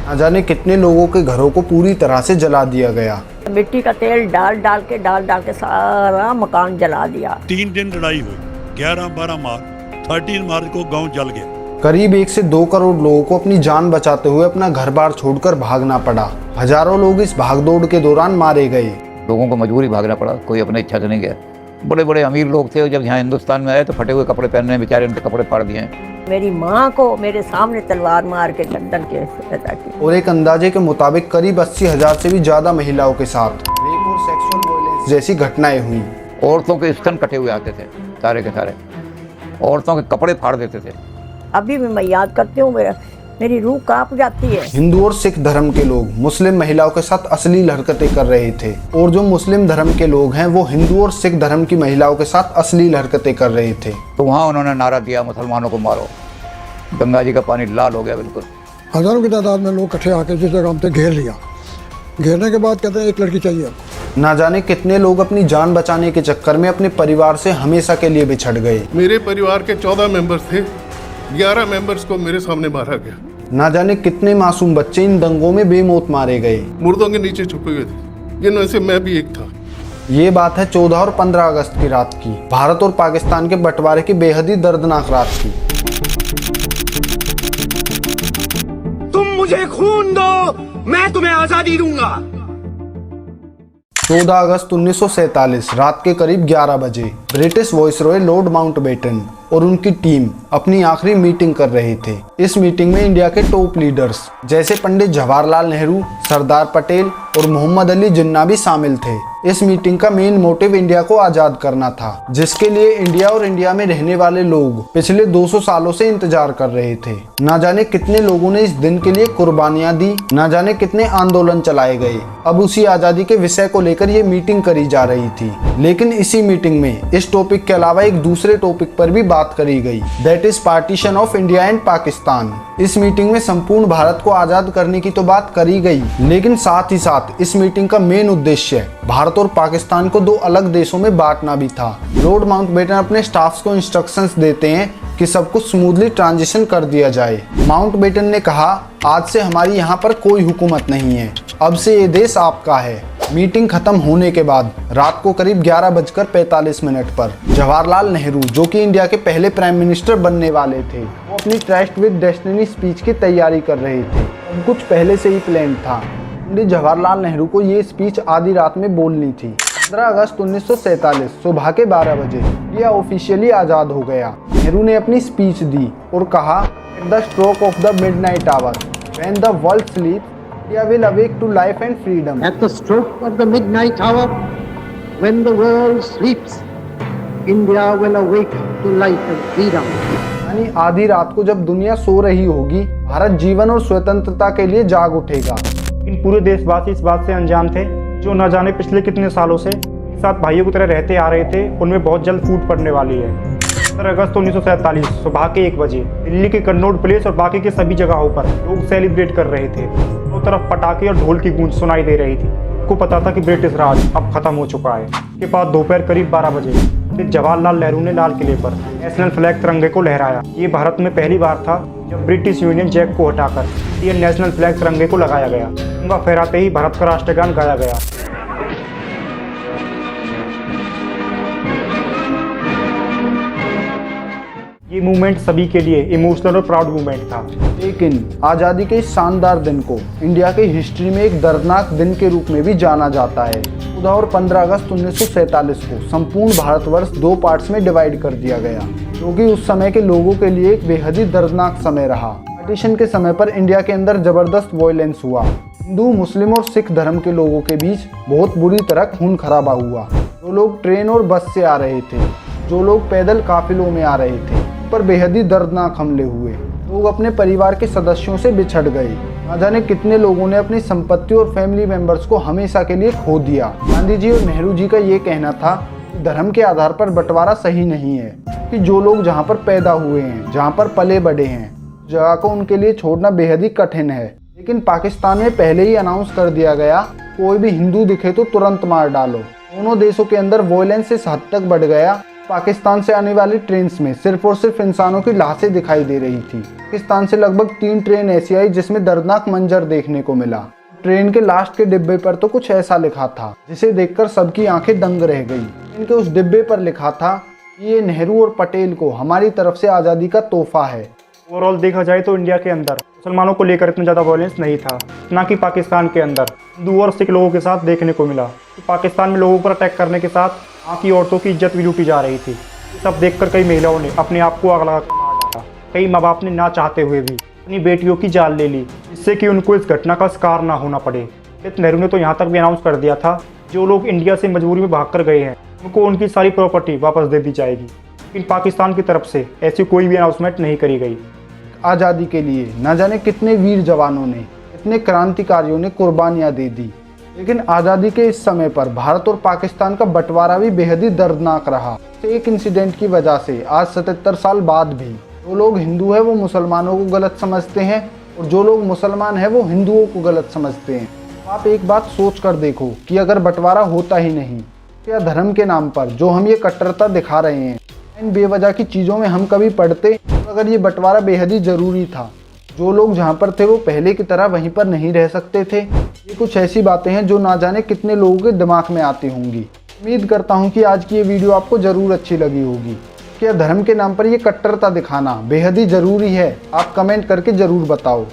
न जाने कितने लोगों के घरों को पूरी तरह से जला दिया गया। मिट्टी का तेल डाल डाल के सारा मकान जला दिया। 3 दिन लड़ाई हुई, 11-12 मार्च, 13 मार्च को गांव जल गया। करीब 1 से 2 करोड़ लोगों को अपनी जान बचाते हुए अपना घर बार छोड़कर भागना पड़ा। हजारों लोग इस भागदौड़ के दौरान मारे गए। लोगों को मजबूरी भागना पड़ा, कोई अपने इच्छा से नहीं गया। बड़े बड़े अमीर लोग थे, जब यहाँ हिंदुस्तान में आए तो फटे हुए कपड़े पहनने, बेचारे उनके कपड़े फाड़ दिए हैं। मेरी माँ को मेरे सामने तलवार मार के गर्दन के पैदा की। और एक अंदाजे के मुताबिक करीब 80,000 से भी ज्यादा महिलाओं के साथ रेप और सेक्सुअल वायलेंस जैसी घटनाएं हुई। औरतों के स्तन कटे हुए आते थे सारे के सारे, औरतों के कपड़े फाड़ देते थे। अभी भी मैं याद करती हूँ, मेरी रूह कांप जाती है। हिंदू और सिख धर्म के लोग मुस्लिम महिलाओं के साथ अश्लील हरकतें कर रहे थे, और जो मुस्लिम धर्म के लोग हैं वो हिंदू और सिख धर्म की महिलाओं के साथ अश्लील हरकतें कर रहे थे। तो वहाँ उन्होंने नारा दिया, मुसलमानों को मारो। गंगा जी का पानी लाल हो गया बिल्कुल। हजारों की तादाद में लोग इकट्ठे आके जिस जगह हमसे घेर लिया। घेरने के बाद कहते हैं एक लड़की चाहिए आपको। ना जाने कितने लोग अपनी जान बचाने के चक्कर में अपने परिवार से हमेशा के लिए बिछड़ गए। मेरे परिवार के 14 मेंबर्स थे, 11 मेंबर्स को मेरे सामने मारा गया। ना जाने कितने मासूम बच्चे इन दंगों में बेमौत मारे गए, मुर्दों के नीचे छुपे हुए थे, जिनमें से मैं भी एक था। ये बात है 14 और 15 अगस्त की रात की, भारत और पाकिस्तान के बंटवारे की बेहद ही दर्दनाक रात की। तुम मुझे खून दो, मैं तुम्हें आजादी दूंगा। 14 अगस्त 1947 रात के करीब 11 बजे ब्रिटिश वायसरॉय लॉर्ड माउंटबेटन और उनकी टीम अपनी आखिरी मीटिंग कर रहे थे। इस मीटिंग में इंडिया के टॉप लीडर्स जैसे पंडित जवाहरलाल नेहरू, सरदार पटेल और मोहम्मद अली जिन्ना भी शामिल थे। इस मीटिंग का मेन मोटिव इंडिया को आजाद करना था, जिसके लिए इंडिया और इंडिया में रहने वाले लोग पिछले 200 सालों से इंतजार कर रहे थे। ना जाने कितने लोगों ने इस दिन के लिए कुर्बानियां दी, ना जाने कितने आंदोलन चलाए गए। अब उसी आजादी के विषय को लेकर ये मीटिंग करी जा रही थी, लेकिन इसी मीटिंग में इस टॉपिक के अलावा एक दूसरे टॉपिक पर भी बात करी गई, that is partition of India and Pakistan. इस मीटिंग में संपूर्ण भारत को आजाद करने की तो बात करी गई, लेकिन साथ ही साथ इस मीटिंग का मेन उद्देश्य भारत और पाकिस्तान को 2 अलग देशों में बांटना भी था। लॉर्ड माउंटबेटन अपने स्टाफ्स को इंस्ट्रक्शंस देते हैं कि सब कुछ स्मूथली ट्रांजिशन कर दिया जाए। माउंटबेटन ने कहा, आज से हमारी यहाँ पर कोई हुकूमत नहीं है, अब से ये देश आपका है। मीटिंग खत्म होने के बाद रात को करीब 11:45 पर जवाहरलाल नेहरू, जो कि इंडिया के पहले प्राइम मिनिस्टर बनने वाले थे, वो अपनी ट्रस्ट विद डेस्टिनी स्पीच की तैयारी कर रहे थे। कुछ पहले से ही प्लान था। पंडित जवाहरलाल नेहरू को ये स्पीच आधी रात में बोलनी थी। 15 अगस्त 1947 सुबह के 12 बजे इंडिया ऑफिशियली आज़ाद हो गया। नेहरू ने अपनी स्पीच दी और कहा, at the stroke of the midnight hour, when the world sleeps, India will awake to life and freedom. At the stroke of the midnight hour, when the world sleeps, India will awake to life and freedom. यानी आधी रात को जब दुनिया सो रही होगी, भारत जीवन और स्वतंत्रता के लिए जाग उठेगा। इन पूरे देशवासी इस बात से अनजान थे, जो न जाने पिछले कितने सालों से एक साथ भाइयों की तरह रहते आ रहे थे, उनमें बहुत जल्द फूट पड़ने वाली है। 15 अगस्त 1947 सुबह के 1 बजे दिल्ली के कन्नौज प्लेस और बाकी के सभी जगहों पर लोग सेलिब्रेट कर रहे थे। दोनों तरफ पटाखे और ढोल की गूंज सुनाई दे रही थी। को पता था कि ब्रिटिश राज अब खत्म हो चुका है। इसके बाद दोपहर करीब 12 बजे फिर जवाहरलाल नेहरू ने लाल किले पर नेशनल फ्लैग तिरंगे को लहराया। ये भारत में पहली बार था जब ब्रिटिश यूनियन जैक को हटाकर इंडियन नेशनल फ्लैग तिरंगे को लगाया गया। तिरंगा फहराते ही भारत का राष्ट्रगान गाया गया। ये मूवमेंट सभी के लिए इमोशनल और प्राउड मूवमेंट था। लेकिन आज़ादी के इस शानदार दिन को इंडिया की हिस्ट्री में एक दर्दनाक दिन के रूप में भी जाना जाता है। 14 और 15 अगस्त 1947 को संपूर्ण भारतवर्ष 2 पार्ट्स में डिवाइड कर दिया गया, जो कि उस समय के लोगों के लिए एक बेहद ही दर्दनाक समय रहा। पार्टीशन के समय पर इंडिया के अंदर जबरदस्त वायलेंस हुआ। हिंदू, मुस्लिम और सिख धर्म के लोगों के बीच बहुत बुरी तरह खून खराबा हुआ। जो लोग ट्रेन और बस से आ रहे थे, जो लोग पैदल काफिलों में आ रहे थे, पर बेहद ही दर्दनाक हमले हुए। लोग अपने परिवार के सदस्यों से बिछड़ गए। न जाने कितने लोगों ने अपनी संपत्ति और फैमिली मेंबर्स को हमेशा के लिए खो दिया। गांधी जी और नेहरू जी का ये कहना था कि धर्म के आधार पर बंटवारा सही नहीं है, कि जो लोग जहाँ पर पैदा हुए हैं, जहाँ पर पले बड़े हैं, जगह को उनके लिए छोड़ना बेहद ही कठिन है। लेकिन पाकिस्तान में पहले ही अनाउंस कर दिया गया, कोई भी हिंदू दिखे तो तुरंत मार डालो। दोनों देशों के अंदर वॉयलेंस इस हद तक बढ़ गया पाकिस्तान से आने वाली ट्रेन में सिर्फ और सिर्फ इंसानों की लाशें दिखाई दे रही थी। पाकिस्तान से लगभग 3 ट्रेन ऐसी आई जिसमें दर्दनाक मंजर देखने को मिला। ट्रेन के लास्ट के डिब्बे पर तो कुछ ऐसा लिखा था जिसे देखकर सबकी आंखें दंग रह गई। इनके उस डिब्बे पर लिखा था कि ये नेहरू और पटेल को हमारी तरफ से आज़ादी का तोहफा है। ओवरऑल देखा जाए तो इंडिया के अंदर मुसलमानों को लेकर इतना ज़्यादा वायलेंस नहीं था, ना कि पाकिस्तान के अंदर हिंदू और सिख लोगों के साथ देखने को मिला। तो पाकिस्तान में लोगों पर अटैक करने के साथ वहाँ की औरतों की इज्जत भी लूटी जा रही थी। ये सब देखकर कई महिलाओं ने अपने आप को आग लगा कर मार डाला। कई माँ बाप ने ना चाहते हुए भी अपनी बेटियों की जान ले ली, जिससे कि उनको इस घटना का शिकार ना होना पड़े। पंडित नेहरू ने तो यहाँ तक भी अनाउंस कर दिया था जो लोग इंडिया से मजबूरी में भाग कर गए हैं उनको उनकी सारी प्रॉपर्टी वापस दे दी जाएगी। लेकिन पाकिस्तान की तरफ से ऐसी कोई भी अनाउंसमेंट नहीं करी गई। आज़ादी के लिए न जाने कितने वीर जवानों ने, कितने क्रांतिकारियों ने कुर्बानियाँ दे दी, लेकिन आज़ादी के इस समय पर भारत और पाकिस्तान का बंटवारा भी बेहद ही दर्दनाक रहा। एक इंसिडेंट की वजह से आज 77 साल बाद भी जो लोग हिंदू हैं वो मुसलमानों को गलत समझते हैं और जो लोग मुसलमान हैं वो हिंदुओं को गलत समझते हैं। तो आप एक बात सोच कर देखो कि अगर बंटवारा होता ही नहीं, क्या धर्म के नाम पर जो हम ये कट्टरता दिखा रहे हैं, इन बेवजह की चीज़ों में हम कभी पढ़ते? तो अगर ये बंटवारा बेहद ही ज़रूरी था, जो लोग जहाँ पर थे वो पहले की तरह वहीं पर नहीं रह सकते थे। ये कुछ ऐसी बातें हैं जो ना जाने कितने लोगों के दिमाग में आती होंगी। उम्मीद करता हूँ कि आज की ये वीडियो आपको ज़रूर अच्छी लगी होगी। क्या धर्म के नाम पर ये कट्टरता दिखाना बेहद ही ज़रूरी है? आप कमेंट करके ज़रूर बताओ।